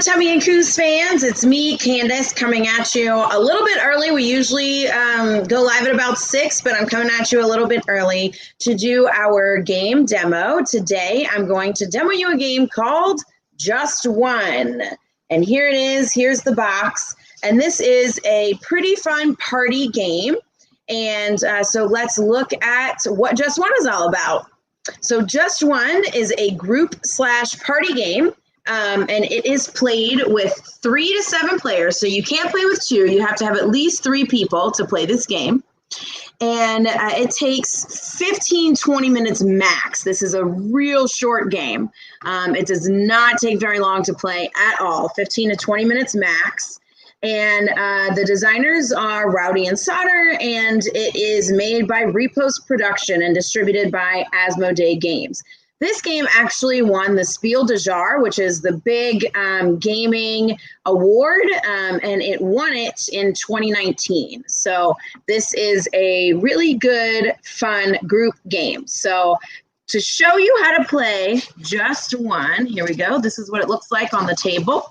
Tubby and Coos fans, it's me, Candace, coming at you a little bit early. We usually go live at about 6, but I'm coming at you a little bit early to do our game demo. Today, I'm going to demo you a game called Just One. And here it is. Here's the box. And this is a pretty fun party game. And so let's look at what Just One is all about. So Just One is a group/party game. And it is played with 3 to 7 players. So you can't play with 2. You have to have at least 3 people to play this game. And it takes 15-20 minutes max. This is a real short game. It does not take very long to play at all, 15 to 20 minutes max. And the designers are Rowdy and Sauter, and it is made by Repos Production and distributed by Asmodee Games. This game actually won the Spiel des Jahres, which is the big gaming award, and it won it in 2019. So this is a really good, fun group game. So to show you how to play Just One, here we go. This is what it looks like on the table.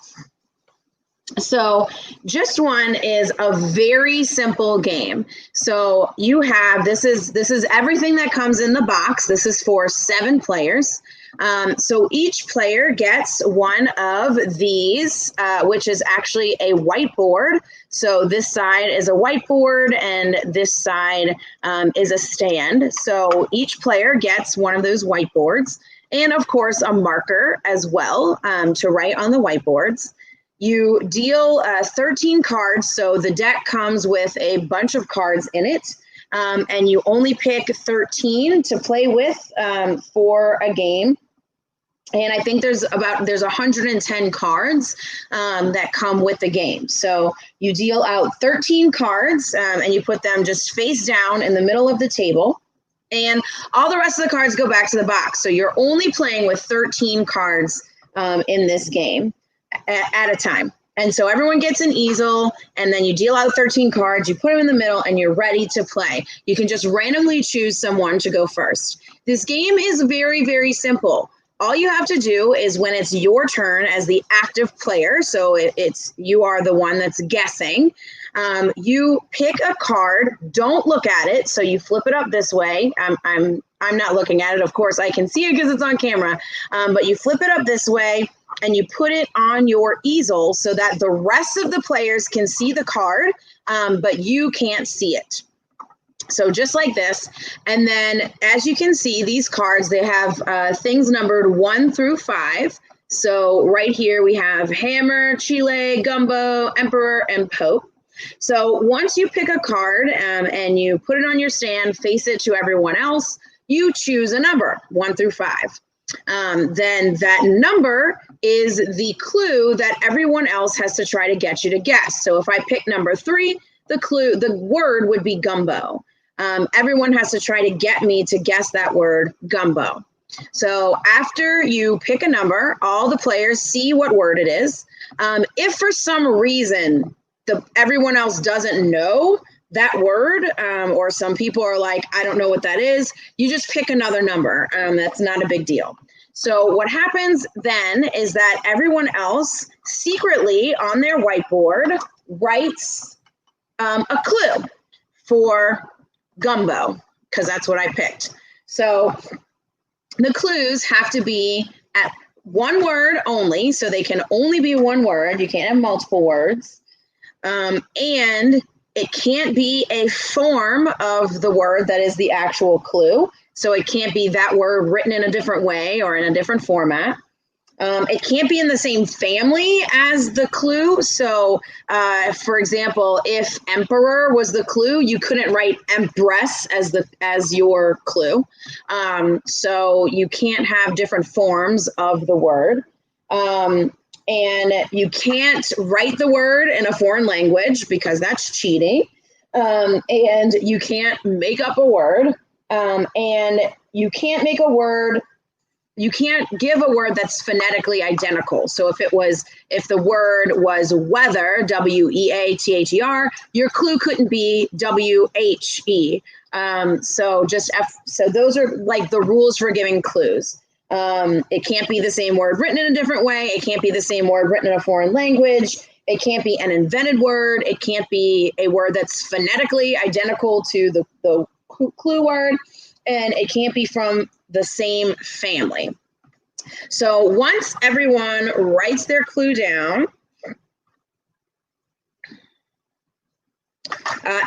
So Just One is a very simple game. So you have, this is everything that comes in the box. This is for 7 players. So each player gets one of these, which is actually a whiteboard. So this side is a whiteboard and this side is a stand. So each player gets one of those whiteboards and of course a marker as well to write on the whiteboards. You deal 13 cards, so the deck comes with a bunch of cards in it, and you only pick 13 to play with for a game. And I think there's 110 cards that come with the game. So you deal out 13 cards, and you put them just face down in the middle of the table. And all the rest of the cards go back to the box. So you're only playing with 13 cards in this game at a time. And so everyone gets an easel, and then you deal out 13 cards, you put them in the middle, and you're ready to play. You can just randomly choose someone to go first. This game is very, very simple. All you have to do is when it's your turn as the active player, so you are the one that's guessing, you pick a card, don't look at it, so you flip it up this way. I'm not looking at it, of course, I can see it because it's on camera, but you flip it up this way, and you put it on your easel so that the rest of the players can see the card, but you can't see it. So just like this. And then as you can see, these cards, they have things numbered 1 through 5. So right here we have Hammer, Chile, Gumbo, Emperor, and Pope. So once you pick a card and you put it on your stand, face it to everyone else, you choose a number, 1 through 5. Then that number is the clue that everyone else has to try to get you to guess. So if I pick number 3, the word would be gumbo. Everyone has to try to get me to guess that word gumbo. So after you pick a number, all the players see what word it is. If for some reason everyone else doesn't know that word, or some people are like, I don't know what that is, you just pick another number. That's not a big deal. So what happens then is that everyone else secretly on their whiteboard writes a clue for gumbo, because that's what I picked. So the clues have to be at one word only, so they can only be one word. You can't have multiple words. And it can't be a form of the word that is the actual clue. So it can't be that word written in a different way or in a different format. It can't be in the same family as the clue. So, for example, if emperor was the clue, you couldn't write empress as your clue. So you can't have different forms of the word. And you can't write the word in a foreign language because that's cheating. And you can't make up a word. And you can't make a word. You can't give a word that's phonetically identical. So if the word was weather, W-E-A-T-H-E-R, your clue couldn't be W-H-E. So those are like the rules for giving clues. It can't be the same word written in a different way. It can't be the same word written in a foreign language. It can't be an invented word. It can't be a word that's phonetically identical to the clue word. And it can't be from the same family. So once everyone writes their clue down,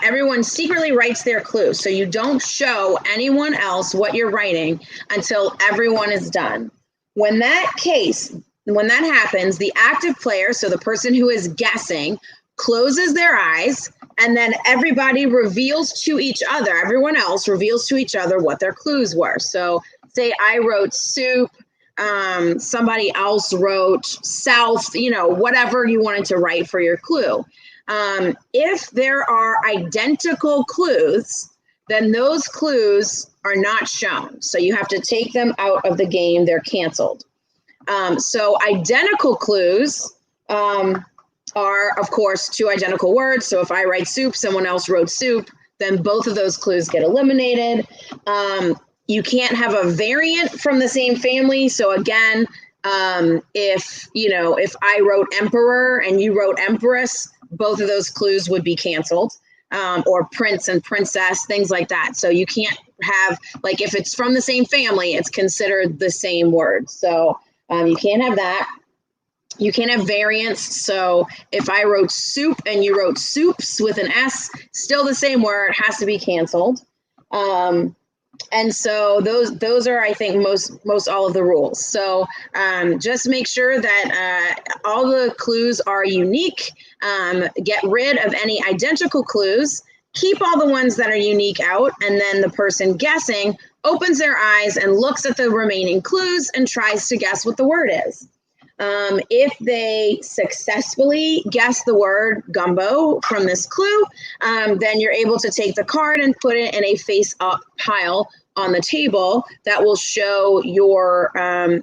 everyone secretly writes their clue. So you don't show anyone else what you're writing until everyone is done. When that happens, the active player, so the person who is guessing, closes their eyes, and then everybody reveals to each other, everyone else reveals to each other what their clues were. So say I wrote soup, somebody else wrote south, whatever you wanted to write for your clue. If there are identical clues, then those clues are not shown. So you have to take them out of the game. They're canceled. So identical clues are, of course, two identical words. So if I write soup, someone else wrote soup, then both of those clues get eliminated. You can't have a variant from the same family. So again, if I wrote emperor and you wrote empress, both of those clues would be canceled, or prince and princess, things like that. So you can't have, like, if it's from the same family, it's considered the same word. So you can't have that. You can't have variants. So if I wrote soup and you wrote soups with an S, still the same word, has to be canceled. And so those are, I think, most all of the rules. So just make sure that all the clues are unique. Get rid of any identical clues. Keep all the ones that are unique out. And then the person guessing opens their eyes and looks at the remaining clues and tries to guess what the word is. If they successfully guess the word gumbo from this clue, then you're able to take the card and put it in a face-up pile on the table that will show your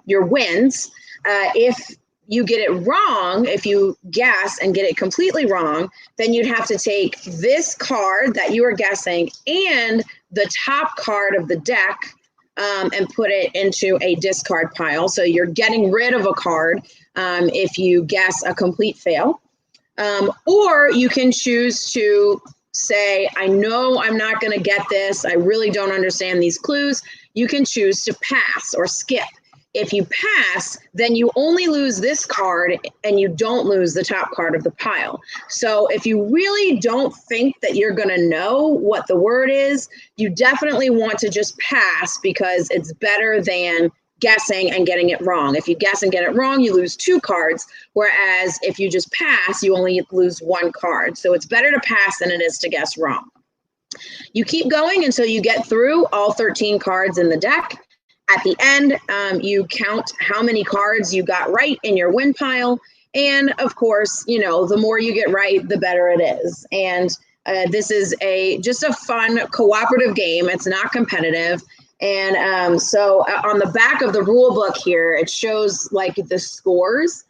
wins. If you get it wrong, if you guess and get it completely wrong, then you'd have to take this card that you are guessing and the top card of the deck and put it into a discard pile. So you're getting rid of a card if you guess a complete fail. Or you can choose to say, I know I'm not going to get this. I really don't understand these clues. You can choose to pass or skip. If you pass, then you only lose this card and you don't lose the top card of the pile. So if you really don't think that you're going to know what the word is, you definitely want to just pass, because it's better than guessing and getting it wrong. If you guess and get it wrong, you lose 2 cards, whereas if you just pass, you only lose 1 card. So it's better to pass than it is to guess wrong. You keep going until you get through all 13 cards in the deck. At the end, you count how many cards you got right in your win pile. And of course, the more you get right, the better it is. And this is just a fun cooperative game. It's not competitive. And so on the back of the rule book here, it shows like the scores.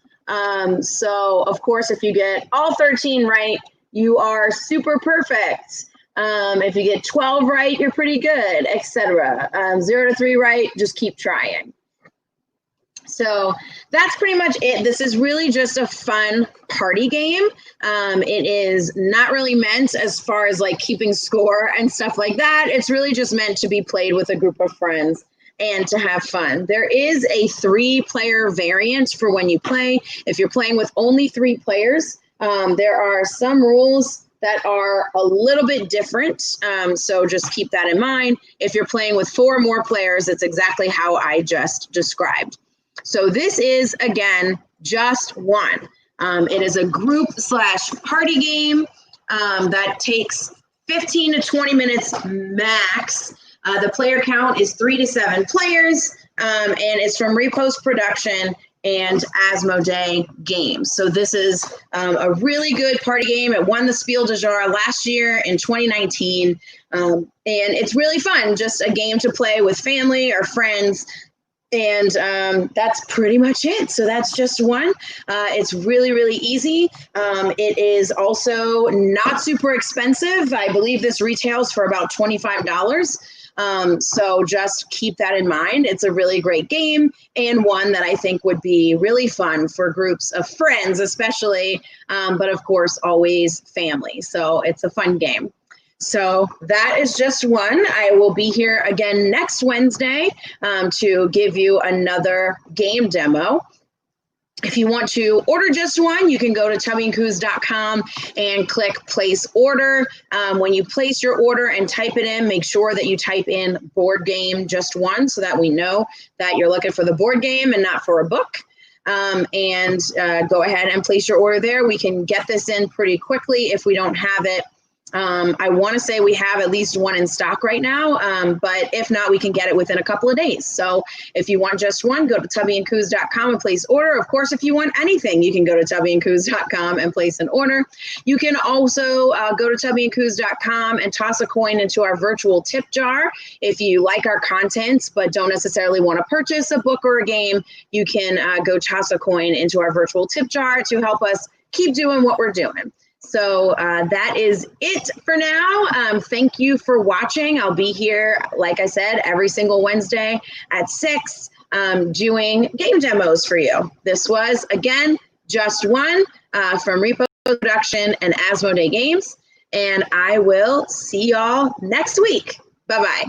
So of course, if you get all 13 right, you are super perfect. If you get 12 right, you're pretty good, etc. 0 to 3 right, just keep trying. So that's pretty much it. This is really just a fun party game. It is not really meant as far as like keeping score and stuff like that. It's really just meant to be played with a group of friends and to have fun. There is a 3-player variant for when you play. If you're playing with only 3 players, there are some rules that are a little bit different. So just keep that in mind. If you're playing with 4 or more players, it's exactly how I just described. So this is, again, just one. It is a group/party game that takes 15 to 20 minutes max. The player count is 3 to 7 players, and it's from Repos Production and Asmodee Games. So this is a really good party game. It won the Spiel des Jahres last year in 2019. And it's really fun, just a game to play with family or friends. And that's pretty much it. So that's just one. It's really, really easy. It is also not super expensive. I believe this retails for about $25. So just keep that in mind. It's a really great game and one that I think would be really fun for groups of friends, especially, but of course, always family. So it's a fun game. So that is just one. I will be here again next Wednesday to give you another game demo. If you want to order just one, you can go to tubbyandcoos.com and click place order. When you place your order and type it in, make sure that you type in board game just one so that we know that you're looking for the board game and not for a book. And go ahead and place your order there. We can get this in pretty quickly if we don't have it. I want to say we have at least one in stock right now, but if not, we can get it within a couple of days. So if you want just one, go to tubbyandcoos.com and place order. Of course, if you want anything, you can go to tubbyandcoos.com and place an order. You can also go to tubbyandcoos.com and toss a coin into our virtual tip jar. If you like our content but don't necessarily want to purchase a book or a game, you can go toss a coin into our virtual tip jar to help us keep doing what we're doing. So that is it for now. Thank you for watching. I'll be here, like I said, every single Wednesday at 6 doing game demos for you. This was, again, just one from Repos Production and Asmodee Games. And I will see y'all next week. Bye-bye.